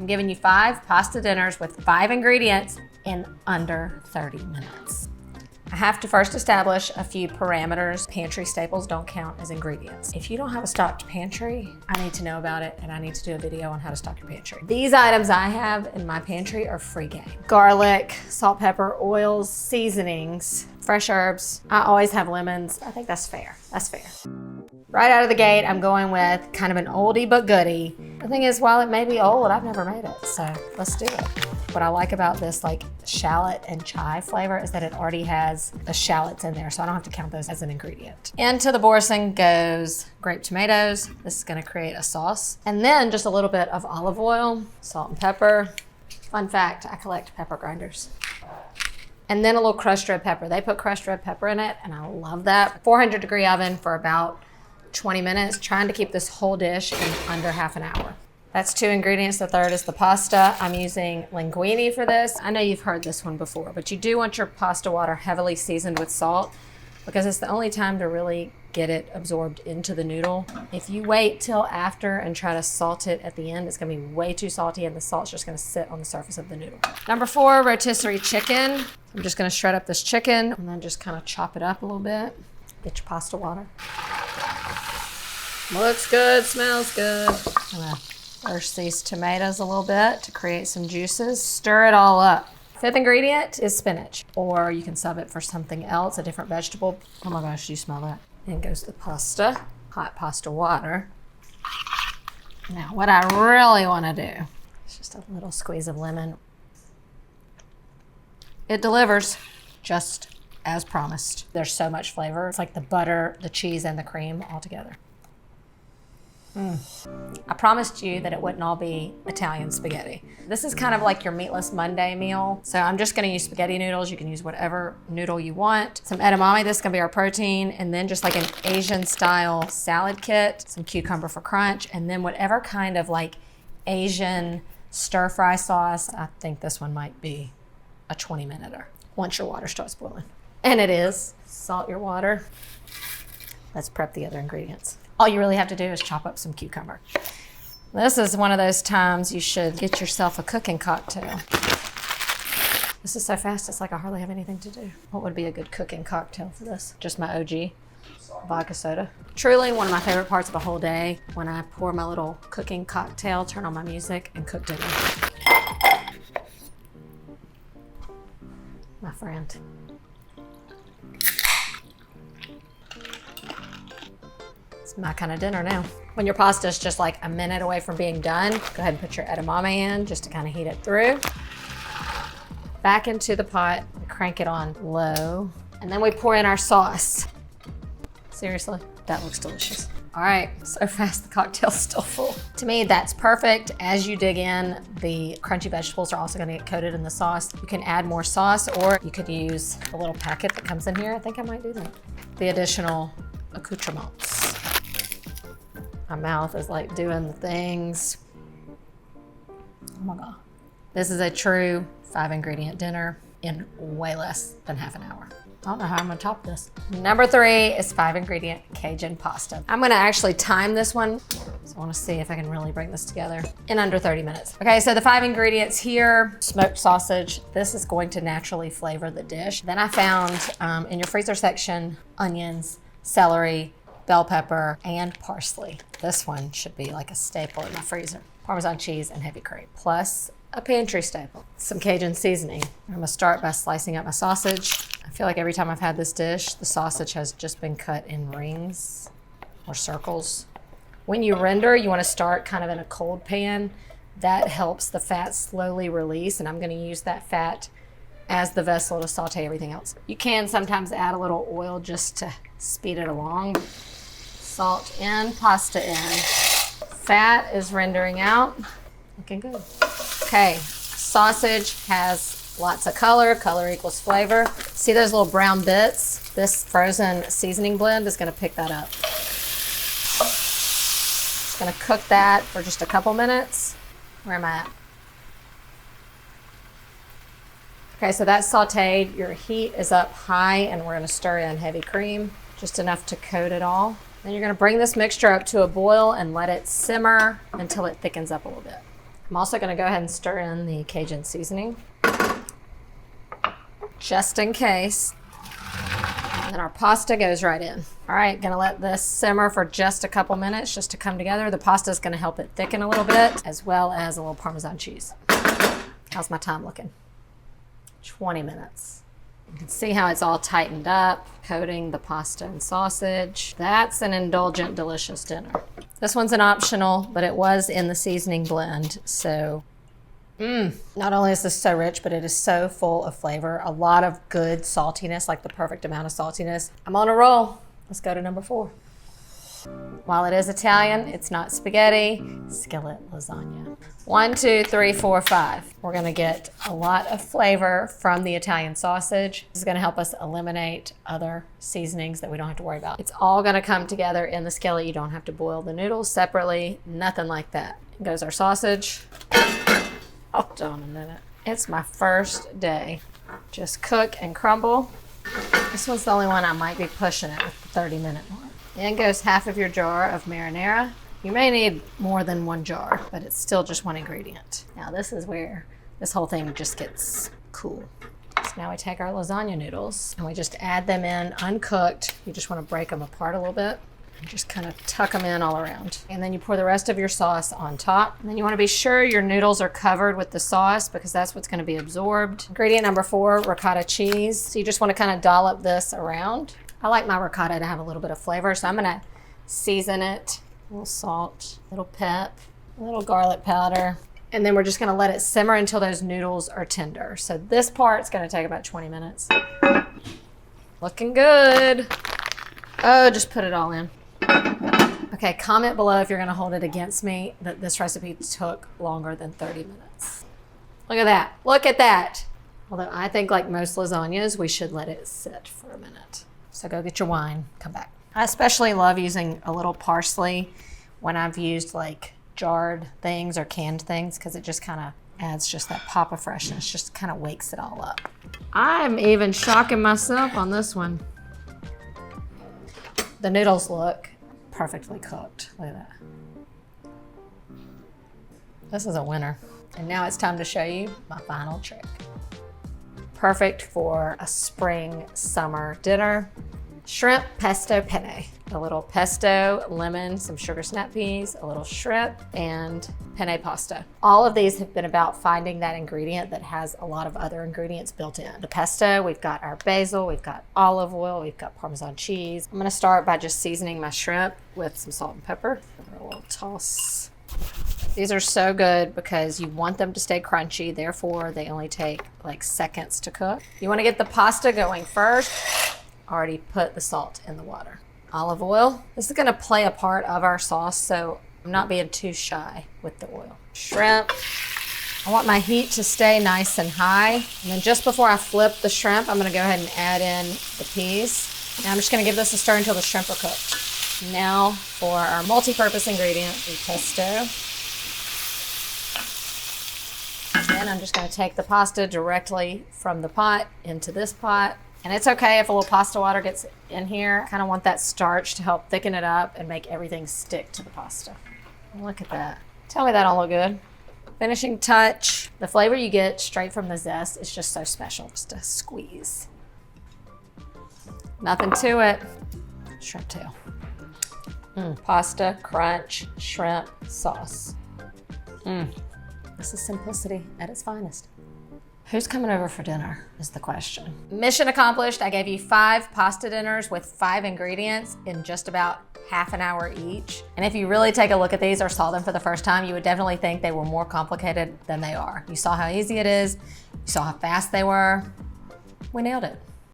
I'm giving you 5 pasta dinners with 5 ingredients in under 30 minutes. I have to first establish a few parameters. Pantry staples don't count as ingredients. If you don't have a stocked pantry, I need to know about it, and I need to do a video on how to stock your pantry. These items I have in my pantry are free game. Garlic, salt, pepper, oils, seasonings, fresh herbs. I always have lemons. I think that's fair. That's fair. Right out of the gate, I'm going with kind of an oldie but goodie. The thing is, while it may be old, I've never made it, so let's do it. What I like about this like shallot and chive flavor is that it already has the shallots in there, so I don't have to count those as an ingredient. Into the boursin goes grape tomatoes. This is gonna create a sauce. And then just a little bit of olive oil, salt and pepper. Fun fact, I collect pepper grinders. And then a little crushed red pepper. They put crushed red pepper in it, and I love that. 400-degree oven for about 20 minutes, trying to keep this whole dish in under half an hour. That's 2 ingredients. The third is the pasta. I'm using linguine for this. I know you've heard this one before, but you do want your pasta water heavily seasoned with salt because it's the only time to really get it absorbed into the noodle. If you wait till after and try to salt it at the end, it's gonna be way too salty and the salt's just gonna sit on the surface of the noodle. Number 4, rotisserie chicken. I'm just gonna shred up this chicken and then just kind of chop it up a little bit. Get your pasta water. Looks good, smells good. I'm gonna burst these tomatoes a little bit to create some juices. Stir it all up. 5th ingredient is spinach, or you can sub it for something else, a different vegetable. Oh my gosh, do you smell that? In goes the pasta, hot pasta water. Now, what I really wanna do is just a little squeeze of lemon. It delivers just as promised. There's so much flavor. It's like the butter, the cheese, and the cream all together. I promised you that it wouldn't all be Italian spaghetti. This is kind of like your meatless Monday meal. So I'm just gonna use spaghetti noodles. You can use whatever noodle you want. Some edamame, this is gonna be our protein. And then just like an Asian style salad kit, some cucumber for crunch, and then whatever kind of like Asian stir fry sauce. I think this one might be a 20-minute-er once your water starts boiling. And it is. Salt your water. Let's prep the other ingredients. All you really have to do is chop up some cucumber. This is one of those times you should get yourself a cooking cocktail. This is so fast, it's like I hardly have anything to do. What would be a good cooking cocktail for this? Just my OG vodka soda. Truly one of my favorite parts of the whole day, when I pour my little cooking cocktail, turn on my music, and cook dinner. My friend. My kind of dinner now. When your pasta is just like a minute away from being done, go ahead and put your edamame in just to kind of heat it through. Back into the pot, crank it on low, and then we pour in our sauce. Seriously, that looks delicious. All right, so fast the cocktail's still full. To me, that's perfect. As you dig in, the crunchy vegetables are also gonna get coated in the sauce. You can add more sauce, or you could use a little packet that comes in here. I think I might do that. The additional accoutrements. My mouth is like doing the things. Oh my God. This is a true 5-ingredient dinner in way less than half an hour. I don't know how I'm gonna top this. Number 3 is 5-ingredient Cajun pasta. I'm gonna actually time this one. So I wanna see if I can really bring this together in under 30 minutes. Okay, so the 5 ingredients here, smoked sausage. This is going to naturally flavor the dish. Then I found in your freezer section, onions, celery, bell pepper, and parsley. This one should be like a staple in my freezer. Parmesan cheese and heavy cream, plus a pantry staple, some Cajun seasoning. I'm gonna start by slicing up my sausage. I feel like every time I've had this dish, the sausage has just been cut in rings or circles. When you render, you wanna start kind of in a cold pan. That helps the fat slowly release, and I'm gonna use that fat as the vessel to saute everything else. You can sometimes add a little oil just to speed it along. Salt in, pasta in. Fat is rendering out. Looking good. Okay, sausage has lots of color. Color equals flavor. See those little brown bits? This frozen seasoning blend is gonna pick that up. Just gonna cook that for just a couple minutes. Where am I at? Okay, so that's sauteed. Your heat is up high, and we're gonna stir in heavy cream, just enough to coat it all. Then you're gonna bring this mixture up to a boil and let it simmer until it thickens up a little bit. I'm also gonna go ahead and stir in the Cajun seasoning, just in case. And then our pasta goes right in. All right, gonna let this simmer for just a couple minutes just to come together. The pasta is gonna help it thicken a little bit, as well as a little Parmesan cheese. How's my time looking? 20 minutes. You can see how it's all tightened up, coating the pasta and sausage. That's an indulgent, delicious dinner. This one's an optional, but it was in the seasoning blend, so not only is this so rich, but it is so full of flavor. A lot of good saltiness, like the perfect amount of saltiness. I'm on a roll. Let's go to number 4. While it is Italian, it's not spaghetti, skillet lasagna. 1, 2, 3, 4, 5. We're gonna get a lot of flavor from the Italian sausage. This is gonna help us eliminate other seasonings that we don't have to worry about. It's all gonna come together in the skillet. You don't have to boil the noodles separately, nothing like that. In goes our sausage. Hold on a minute. It's my first day. Just cook and crumble. This one's the only one I might be pushing it with the 30-minute mark. In goes half of your jar of marinara. You may need more than 1 jar, but it's still just 1 ingredient. Now this is where this whole thing just gets cool. So now we take our lasagna noodles and we just add them in uncooked. You just want to break them apart a little bit and just kind of tuck them in all around. And then you pour the rest of your sauce on top. And then you want to be sure your noodles are covered with the sauce because that's what's going to be absorbed. Ingredient number 4, ricotta cheese. So you just want to kind of dollop this around. I like my ricotta to have a little bit of flavor, so I'm gonna season it. A little salt, a little pep, a little garlic powder, and then we're just gonna let it simmer until those noodles are tender. So this part's gonna take about 20 minutes. Looking good. Oh, just put it all in. Okay, comment below if you're gonna hold it against me that this recipe took longer than 30 minutes. Look at that, look at that. Although I think like most lasagnas, we should let it sit for a minute. So go get your wine, come back. I especially love using a little parsley when I've used like jarred things or canned things because it just kind of adds just that pop of freshness, just kind of wakes it all up. I'm even shocking myself on this one. The noodles look perfectly cooked, look at that. This is a winner. And now it's time to show you my final trick. Perfect for a spring, summer dinner. Shrimp pesto penne. A little pesto, lemon, some sugar snap peas, a little shrimp, and penne pasta. All of these have been about finding that ingredient that has a lot of other ingredients built in. The pesto, we've got our basil, we've got olive oil, we've got Parmesan cheese. I'm gonna start by just seasoning my shrimp with some salt and pepper. Give it a little toss. These are so good because you want them to stay crunchy, therefore they only take like seconds to cook. You wanna get the pasta going first. Already put the salt in the water. Olive oil. This is gonna play a part of our sauce, so I'm not being too shy with the oil. Shrimp. I want my heat to stay nice and high. And then just before I flip the shrimp, I'm gonna go ahead and add in the peas. Now I'm just gonna give this a stir until the shrimp are cooked. Now for our multi-purpose ingredient, the pesto. Then I'm just gonna take the pasta directly from the pot into this pot. And it's okay if a little pasta water gets in here. I kind of want that starch to help thicken it up and make everything stick to the pasta. Look at that. Tell me that don't look good. Finishing touch. The flavor you get straight from the zest is just so special. Just a squeeze. Nothing to it. Shrimp tail. Pasta, crunch, shrimp, sauce. This is simplicity at its finest. Who's coming over for dinner is the question. Mission accomplished. I gave you 5 pasta dinners with 5 ingredients in just about half an hour each. And if you really take a look at these or saw them for the first time, you would definitely think they were more complicated than they are. You saw how easy it is. You saw how fast they were. We nailed it.